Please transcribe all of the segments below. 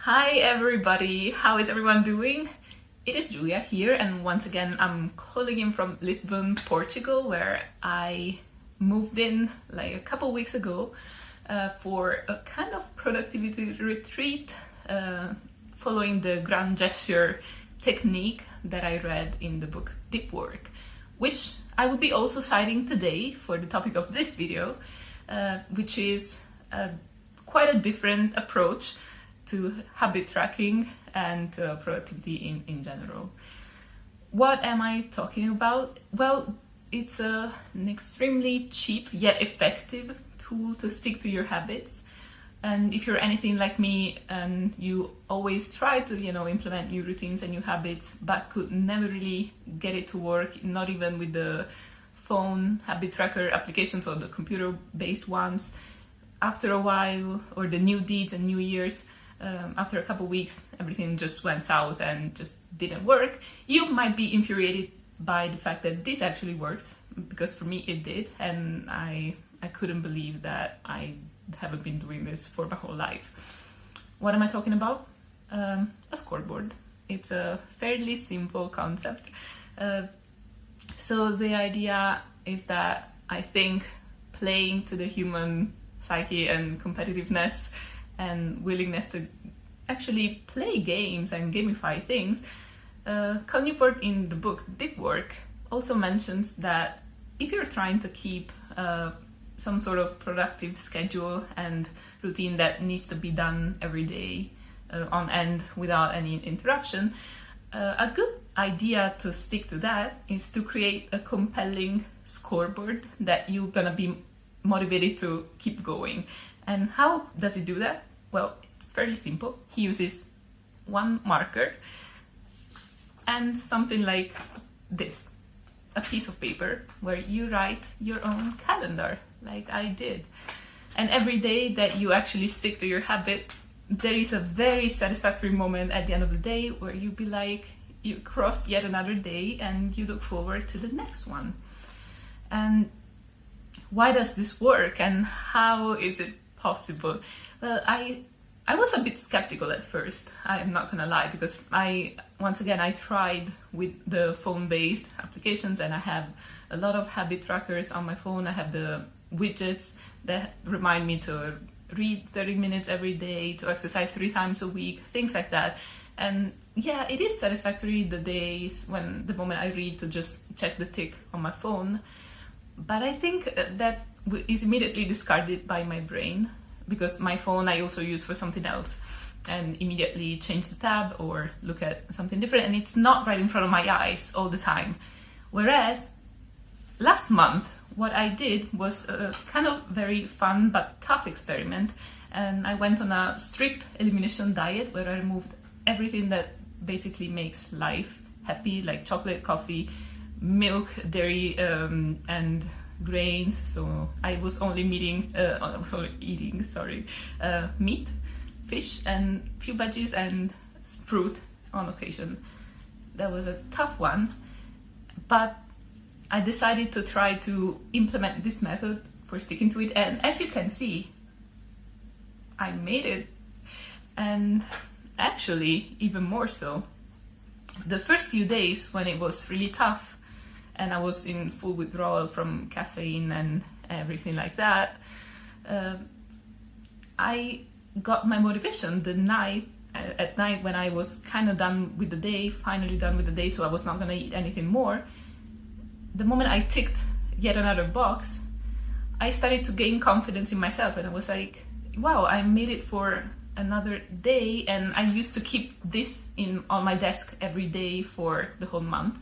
Hi everybody, how is everyone doing? It is Julia here, and once again I'm calling in from Lisbon, Portugal, where I moved in like a couple weeks ago for a kind of productivity retreat following the grand gesture technique that I read in the book Deep Work, which I will be also citing today for the topic of this video, which is quite a different approach to habit tracking and productivity in general. What am I talking about? Well, it's an extremely cheap yet effective tool to stick to your habits. And if you're anything like me and you always try to, implement new routines and new habits, but could never really get it to work, not even with the phone habit tracker applications or the computer-based ones, after a while, or the new deeds and new years, after a couple weeks, everything just went south and just didn't work. You might be infuriated by the fact that this actually works, because for me it did, and I couldn't believe that I haven't been doing this for my whole life. What am I talking about? A scoreboard. It's a fairly simple concept. So the idea is that I think playing to the human psyche and competitiveness and willingness to actually play games and gamify things. Cal Newport in the book Deep Work also mentions that if you're trying to keep some sort of productive schedule and routine that needs to be done every day on end without any interruption, a good idea to stick to that is to create a compelling scoreboard that you're gonna be motivated to keep going. And how does he do that? Well, it's fairly simple. He uses one marker and something like this, a piece of paper where you write your own calendar, like I did. And every day that you actually stick to your habit, there is a very satisfactory moment at the end of the day where you be like, you crossed yet another day and you look forward to the next one. And why does this work and how is it possible? Well, I was a bit skeptical at first, I'm not gonna lie, because I tried with the phone-based applications, and I have a lot of habit trackers on my phone. I have the widgets that remind me to read 30 minutes every day, to exercise 3 times a week, things like that. And yeah, it is satisfactory the moment I read, to just check the tick on my phone. But I think that is immediately discarded by my brain, because my phone I also use for something else, and immediately change the tab or look at something different, and it's not right in front of my eyes all the time. Whereas last month, what I did was a kind of very fun but tough experiment, and I went on a strict elimination diet where I removed everything that basically makes life happy, like chocolate, coffee, milk, dairy, and grains. So I was only eating meat, fish, and few veggies and fruit on occasion. That was a tough one, but I decided to try to implement this method for sticking to it, and as you can see, I made it. And actually, even more so, the first few days when it was really tough and I was in full withdrawal from caffeine and everything like that, I got my motivation at night when I was kind of finally done with the day, so I was not going to eat anything more. The moment I ticked yet another box, I started to gain confidence in myself, and I was like, wow, I made it for another day. And I used to keep this on my desk every day for the whole month,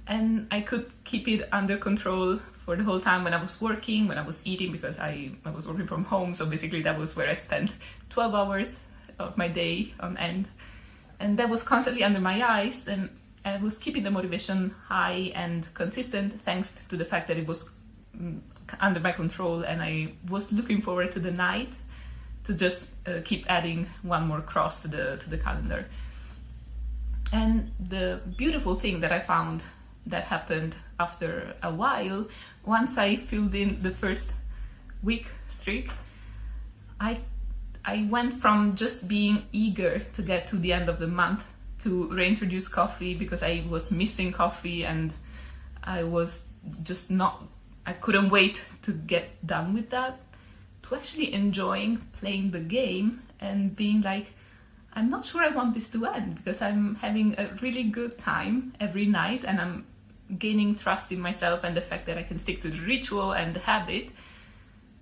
and I could keep it under control for the whole time when I was working, when I was eating, because I was working from home, so basically that was where I spent 12 hours of my day on end, and that was constantly under my eyes, and I was keeping the motivation high and consistent thanks to the fact that it was under my control, and I was looking forward to the night to just keep adding one more cross to the calendar. And the beautiful thing that I found that happened after a while, once I filled in the first week streak, I I went from just being eager to get to the end of the month to reintroduce coffee because I was missing coffee and I was just not, I couldn't wait to get done with that, to actually enjoying playing the game and being like, I'm not sure I want this to end because I'm having a really good time every night and I'm gaining trust in myself and the fact that I can stick to the ritual and the habit.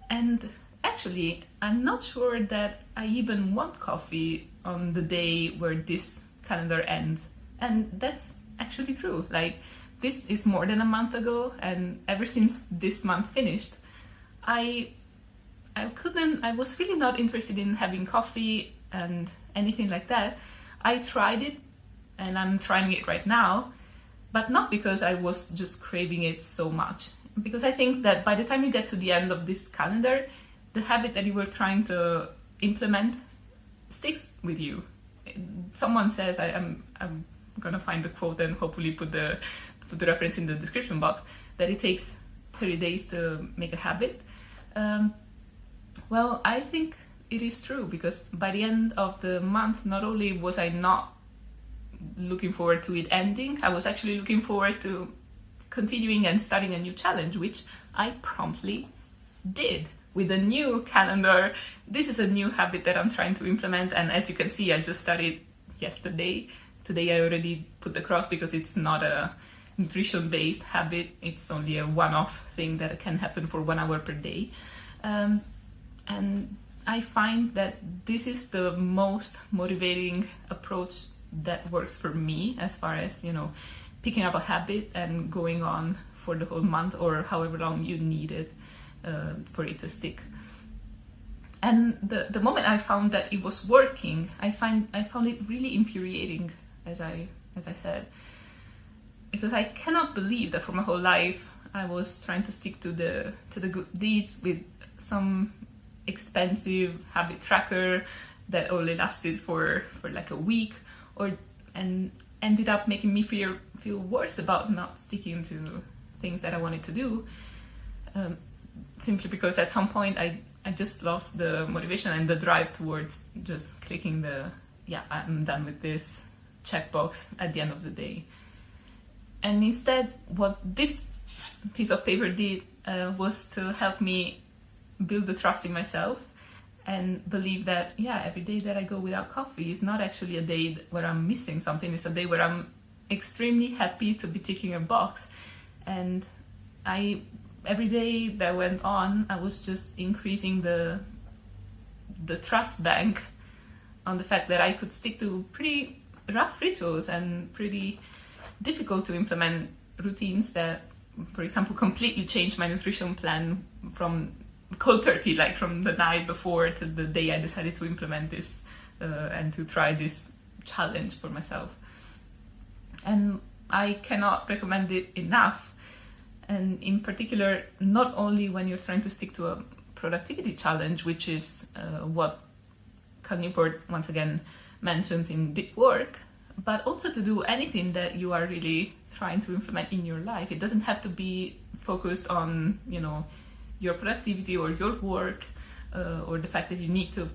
And actually, I'm not sure that I even want coffee on the day where this calendar ends. And that's actually true. Like, this is more than a month ago, and ever since this month finished, I was really not interested in having coffee and anything like that. I tried it, and I'm trying it right now, but not because I was just craving it so much. Because I think that by the time you get to the end of this calendar, the habit that you were trying to implement sticks with you. Someone says, I'm gonna find the quote and hopefully put the reference in the description box, that it takes 30 days to make a habit. Well, I think it is true, because by the end of the month, not only was I not looking forward to it ending, I was actually looking forward to continuing and starting a new challenge, which I promptly did with a new calendar. This is a new habit that I'm trying to implement, and as you can see, I just started yesterday. Today I already put the cross because it's not a nutrition-based habit. It's only a one-off thing that can happen for 1 hour per day. And I find that this is the most motivating approach that works for me, as far as, picking up a habit and going on for the whole month or however long you need it for it to stick. And the moment I found that it was working, I found it really infuriating, as I said, because I cannot believe that for my whole life I was trying to stick to the good deeds with some expensive habit tracker that only lasted for like a week, and ended up making me feel worse about not sticking to things that I wanted to do, simply because at some point I just lost the motivation and the drive towards just clicking I'm done with this checkbox at the end of the day. And instead, what this piece of paper did was to help me build the trust in myself and believe that, every day that I go without coffee is not actually a day where I'm missing something. It's a day where I'm extremely happy to be ticking a box. And every day that went on, I was just increasing the trust bank on the fact that I could stick to pretty rough rituals and pretty difficult to implement routines that, for example, completely changed my nutrition plan from cold turkey, like from the night before to the day I decided to implement this and to try this challenge for myself. And I cannot recommend it enough. And in particular, not only when you're trying to stick to a productivity challenge, which is what Cal Newport once again mentions in Deep Work, but also to do anything that you are really trying to implement in your life. It doesn't have to be focused on, your productivity or your work, or the fact that you need to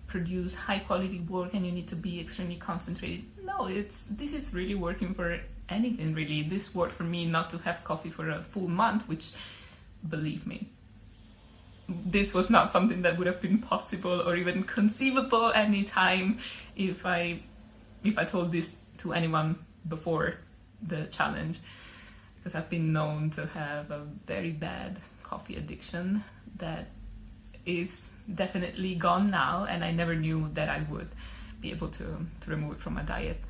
produce high quality work and you need to be extremely concentrated. No, this is really working for anything, really. This worked for me not to have coffee for a full month, which, believe me, this was not something that would have been possible or even conceivable any time if I told this to anyone before the challenge, because I've been known to have a very bad coffee addiction that is definitely gone now, and I never knew that I would be able to remove it from my diet.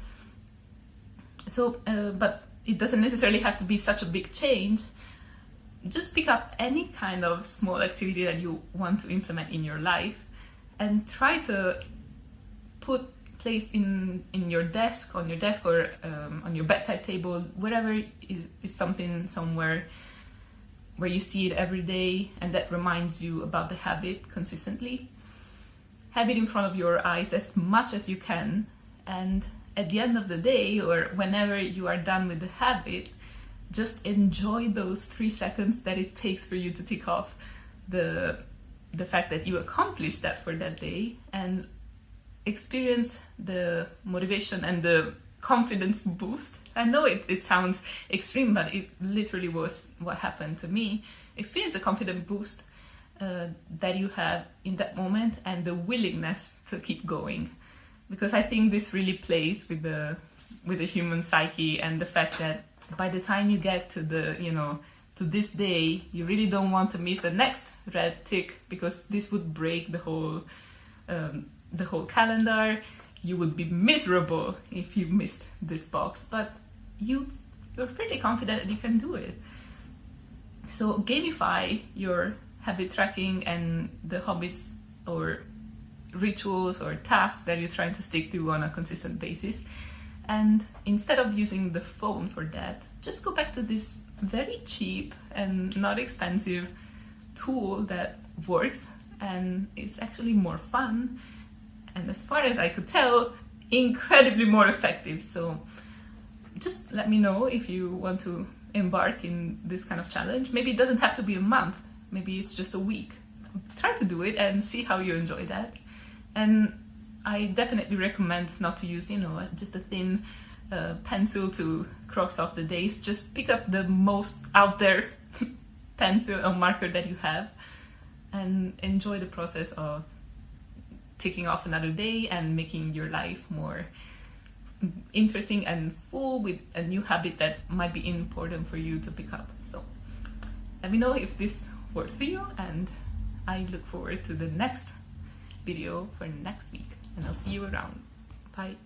So, but it doesn't necessarily have to be such a big change. Just pick up any kind of small activity that you want to implement in your life and try to place in your desk, on your desk, or on your bedside table, wherever is something somewhere where you see it every day and that reminds you about the habit consistently. Have it in front of your eyes as much as you can, and at the end of the day, or whenever you are done with the habit, just enjoy those 3 seconds that it takes for you to tick off the the fact that you accomplished that for that day, and experience the motivation and the confidence boost. I know it sounds extreme, but it literally was what happened to me. Experience a confidence boost that you have in that moment, and the willingness to keep going, because I think this really plays with the human psyche, and the fact that by the time you get to to this day, you really don't want to miss the next red tick, because this would break the whole calendar. You would be miserable if you missed this box, but you're fairly confident that you can do it. So gamify your habit tracking and the hobbies or rituals or tasks that you're trying to stick to on a consistent basis. And instead of using the phone for that, just go back to this very cheap and not expensive tool that works and is actually more fun, and as far as I could tell, incredibly more effective. So just let me know if you want to embark in this kind of challenge. Maybe it doesn't have to be a month, maybe it's just a week. Try to do it and see how you enjoy that. And I definitely recommend not to use, just a thin pencil to cross off the days. Just pick up the most out there pencil or marker that you have, and enjoy the process of ticking off another day and making your life more interesting and full with a new habit that might be important for you to pick up. So let me know if this works for you, and I look forward to the next video for next week, and I'll see you around. Bye.